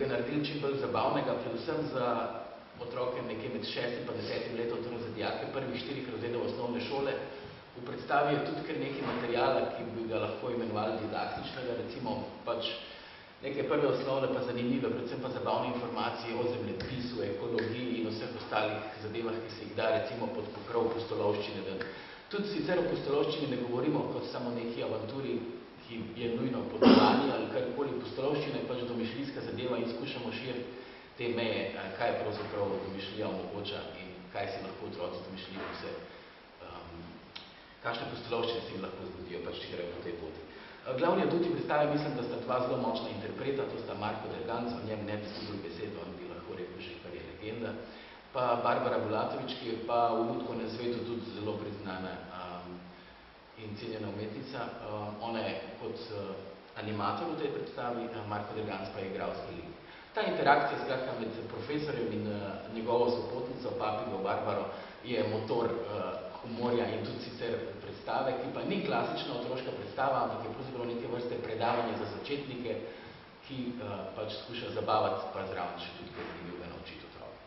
ga naredili čim bolj zabavnega, predvsem za otroke nekje med 6 in 10 letom, torej za dijake prvih 4 razredov osnovne šole. V predstavi je tudi kar nekaj materijala, ki bi ga lahko imenovali didaktičnega, recimo pač neke prve osnovne pa zanimive, predvsem pa zabavne informacije o zemljepisu, ekologiji in vseh ostalih zadevah, ki se jih da recimo pod pokrov pustolovščine. Tudi sicer o pustolovščini ne govorimo kot samo neki avanturi, ki je nujno potovanje ali karkoli. Pustolovščina je pač domišljijska zadeva in skušamo širiti te meje, kaj pravzaprav domišljija omogoča in kaj si lahko otroci domišljijo vse. Kakšne pustolovščine se jim lahko zgodijo, pač če grejo po tej poti. Glavni aduti predstave mislim, da sta dva zelo močna interpreta, to sta Marko Derganc, o njem ne bi izgubil besedo, on bi lahko rekel že, kar je legenda, pa Barbara Bulatovič, ki je pa v lutkovnem svetu tudi zelo priznana in cenjena umetnica. Ona je kot animator v tej predstavi, Marko Derganc pa je igralski lik. Ta interakcija skratka med profesorjem in njegovo sopotnico, papigo Barbaro, je motor humorja in tudi sicer predstave, ki pa ni klasična otroška predstava, ampak je pravzaprav neke vrste predavanje za začetnike, ki pač skuša zabavati, pa zraven še tudi kaj zanimivega naučiti otroke.